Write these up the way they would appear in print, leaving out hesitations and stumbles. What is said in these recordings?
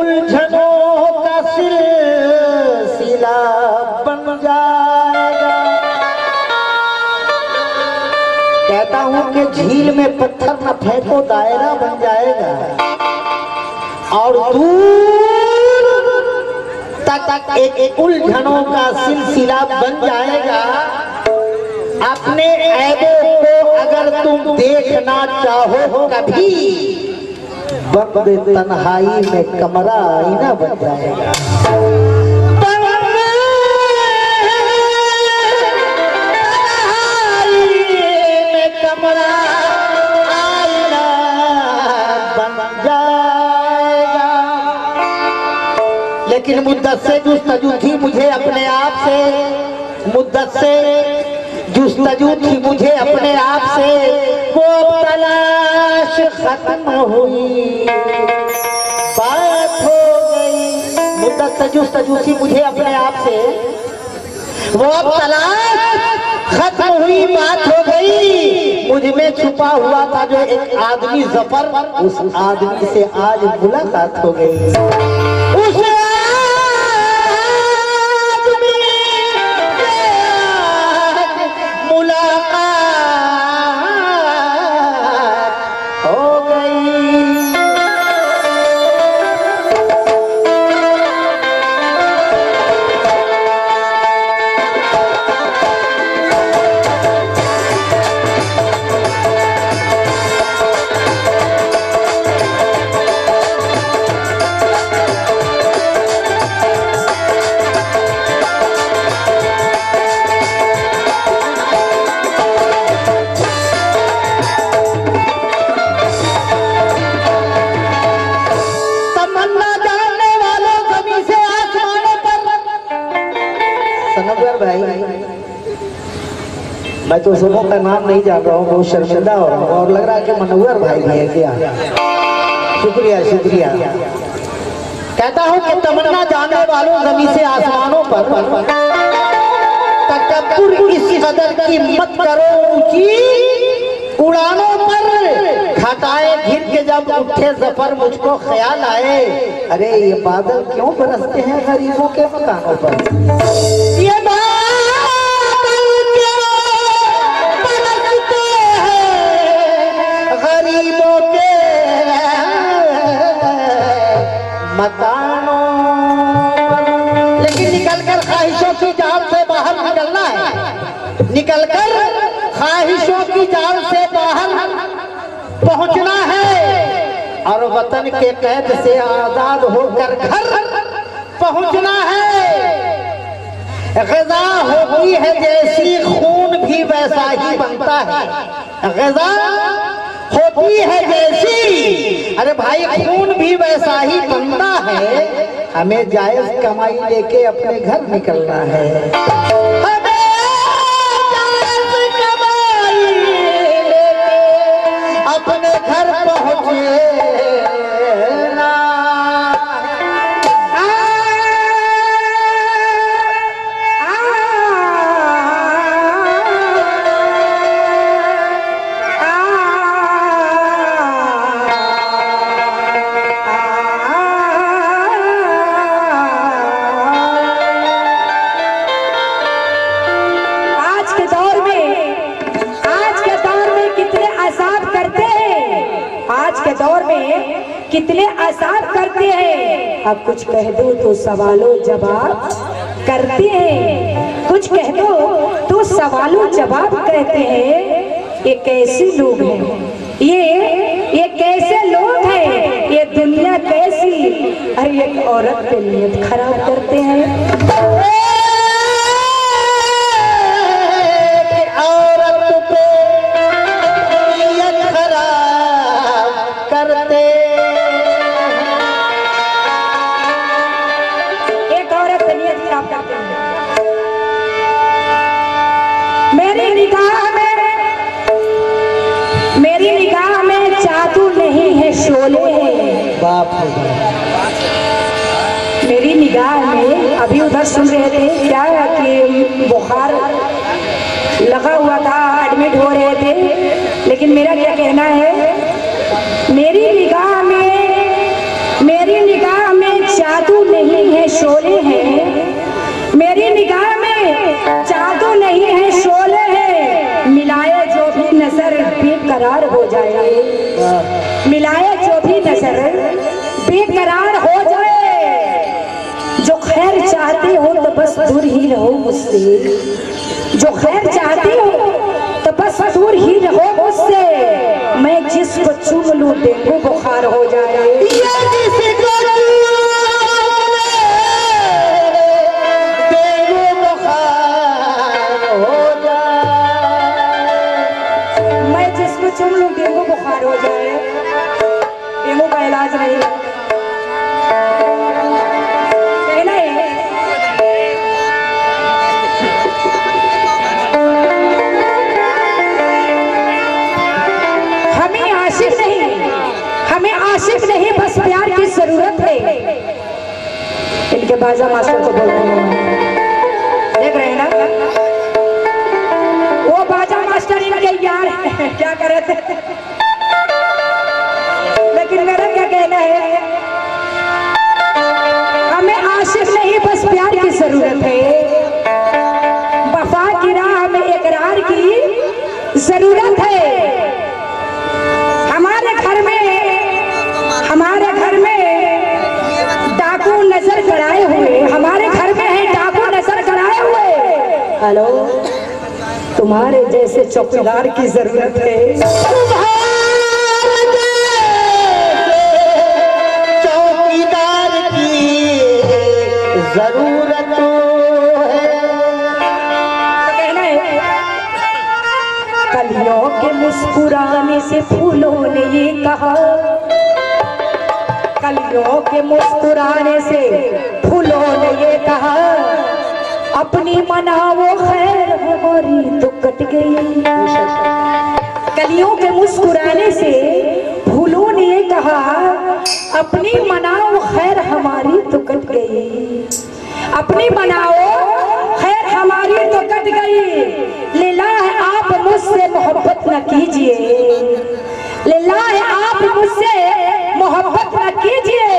उलझनों का सिलसिला बन जाएगा। कहता हूं कि झील में पत्थर न फेंको दायरा बन जाएगा और दूर तक एक उलझनों का सिलसिला बन जाएगा। अपने ऐबों को अगर तुम देखना चाहो कभी, वक्त तन्हाई में कमरा आईना बन जाएगा। कमरा आईना बन जाएगा। लेकिन मुद्दत से जुस्तजू थी मुझे अपने आप से, मुद्दत से जुस्तजू थी मुझे अपने आप से, वो तलाश खत्म हुई, बात हो गई। मुद्दत से जुस्तजू थी मुझे अपने आप से, वो तलाश खत्म हुई, बात हो गई। मुझ में छुपा हुआ था जो एक आदमी ज़फर, उस आदमी से आज मुलाकात हो गई। उस मैं तो सबों का नाम नहीं जान रहा हूँ, बहुत शर्मिंदा हो रहा हूँ और लग रहा है कि मनोहर भाई भी है क्या। शुक्रिया शुक्रिया। कहता हूँ कि तमन्ना जाने वालों जमीन से आसमानों पर, तकब्बुर इस कदर की मत करो ऊंची उड़ानों पर। घटाए घिर के जब उठे ज़फर मुझको ख्याल आए, अरे ये बादल क्यों बरसते हैं गरीबों के मकानों पर। ये गरीबों के मकानों। लेकिन निकलकर ख्वाहिशों की जाल से बाहर निकलना है, निकलकर ख्वाहिशों की जाल से बाहर पहुंचना है और वतन के कैद से आजाद होकर घर पहुंचना है। ग़िज़ा होती है जैसी खून भी वैसा ही बनता है। ग़िज़ा होती है जैसी, अरे भाई खून भी वैसा ही बनता है। हमें जायज कमाई लेके अपने घर निकलना है। हमें जायज कमाई लेके अपने घर पहुंचे। कितने आसान करते हैं, अब कुछ कह दो तो सवालों जवाब करते हैं, कुछ कह दो तो सवालों जवाब कहते हैं। ये कैसे लोग हैं, ये कैसे लोग हैं, ये दुनिया कैसी। अरे एक औरत पे नियत खराब करते हैं। मेरी निगाह में अभी उधर सुन रहे थे क्या कि बुखार लगा हुआ था, एडमिट हो रहे थे। लेकिन मेरा क्या कहना है, मेरी निगाह में शोले हैं, मेरी निगाह में जादू नहीं है शोले है। मिलाए जो भी नजर बेकरार हो जाए, मिलाए जो भी नजर बेकरार हो जाए। जो खैर चाहते हो तो बस दूर ही रहो मुझसे, जो खैर चाहते हो तो बस दूर ही रहो मुझसे। मैं जिसको चूम लूं डेंगू बुखार हो जाए। मैं जिसको चूम लूं डेंगू बुखार हो जाए। डेंगू का इलाज नहीं आशिक नहीं, बस प्यार की जरूरत है। इनके बाजा मास्टर को बोल रहे हैं, देख रहे हैं ना, वो बाजा मास्टर इनके यार क्या कर रहे थे। लेकिन मेरा क्या कहना है, हमें आशिक नहीं बस प्यार की जरूरत है। वफा की राह में इकरार की जरूरत है। हमारे घर में डाकू नजर गड़ाए हुए, हमारे घर में है डाकू नजर गड़ाए हुए। हेलो, तुम्हारे जैसे चौकीदार की जरूरत है। चौकीदार की जरूरत है। कहना है, कलियों के मुस्कुराने से फूलों ने ये कहा, कलियों के मुस्कुराने से फूलों ने ये कहा, अपनी मनाओ खैर हमारी तो कट गई। कलियों के मुस्कुराने से फूलों ने ये कहा, अपनी मनाओ खैर हमारी तो कट गई। अपनी मनाओ खैर हमारी तो कट गई। लिल्लाह आप मुझसे मोहब्बत न कीजिए, लिल्लाह आप मुझसे मोहब्बत न कीजिए।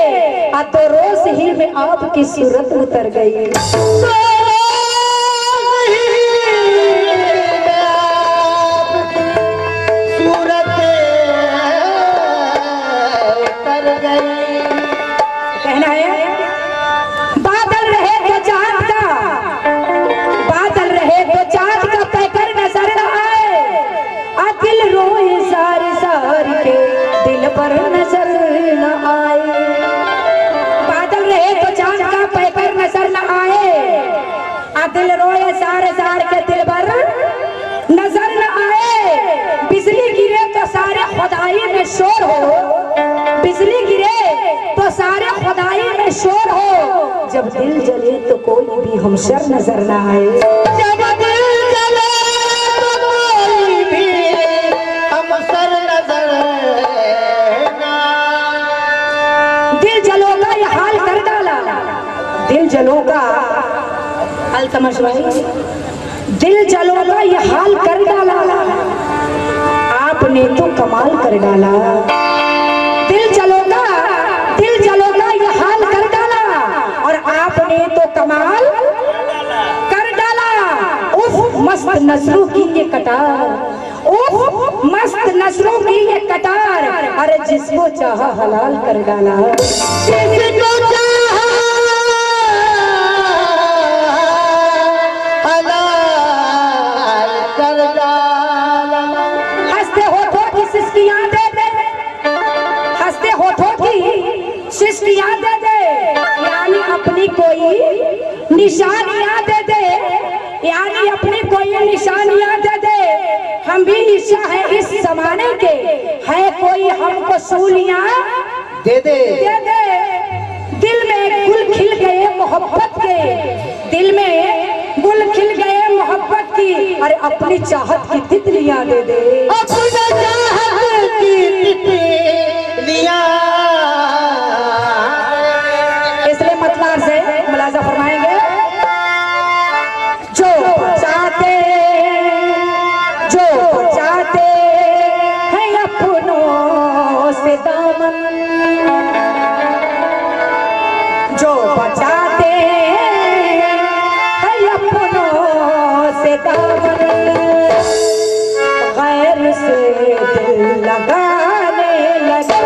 तो रोज ही में आपकी सूरत उतर गई। सूरत उतर गई। कहना है, बादल रहे तो चांद का, बादल रहे तो चांद का पैकर नजर न आए। दिल रोए सारे सार के दिल पर नजर न आए। बादल रहे तो चांद का पैकर नजर न आए। दिल रोए सारे सार के दिल पर नजर न आए। बिजली गिरे तो सारे खुदाई में शोर हो, बिजली गिरे तो सारे खुदाई में शोर हो। जब दिल जले तो कोई भी हमशर नजर न आए। जब दिल जले तो कोई भी हमशर नजर ना। दिल जलो का ये हाल कर डाला, दिल जलो का हाल समझ रहे, दिल जलो का ये हाल कर डाला। आपने तो कमाल कर डाला। दिल जलो का ये हाल कर डाला, और आपने तो कमाल कर डाला। उफ मस्त नजरों की ये कटार, उफ मस्त नजरों की ये कटार। अरे जिसको चाहा हलाल कर डाला, जिसको चाहा हलाल कर डाला। हंसते होठों की सिसकियां दे दे, हंसते होठों की सिसकियां दे दे। यानी अपनी कोई निशानियां दे दे, यानी अपनी कोई निशानियां दे दे। हम भी ईशा है इस जमाने के, है कोई हमको सूलियां दे दे। दे दे। दिल में गुल खिल गए मोहब्बत के, दिल में गुल खिल गए मोहब्बत की। अरे अपनी चाहत की तितलियां दे दे, अपनी चाहत की तितलियां। इसलिए मतलब से मुलाजा फरमाएंगे, जो चाहते हैं अपनों से दामन, जो बचाते के दामन गैर से दिल लगाने लगे।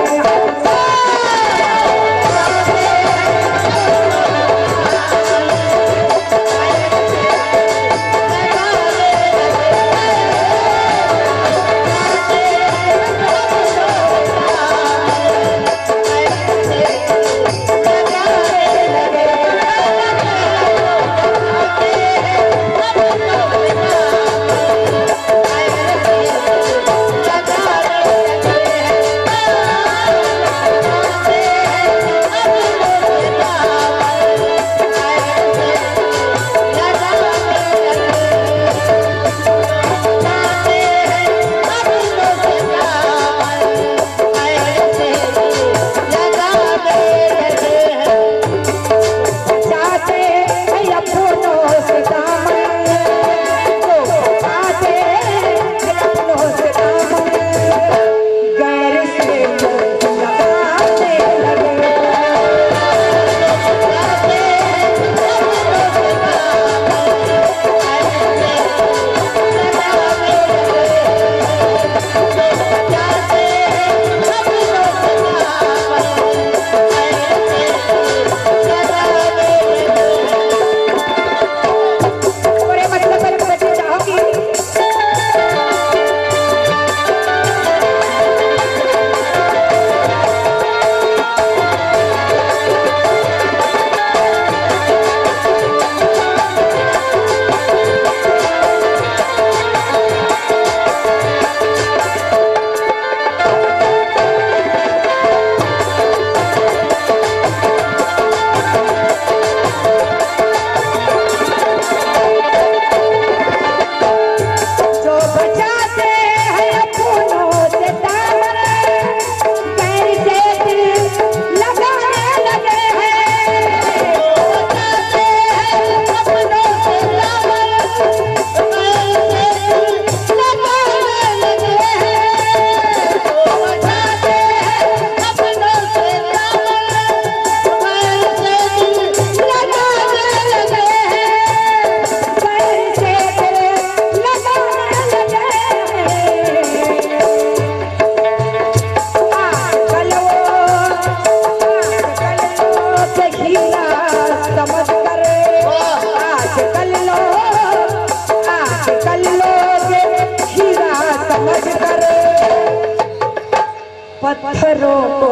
पत्थरों को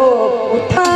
उठा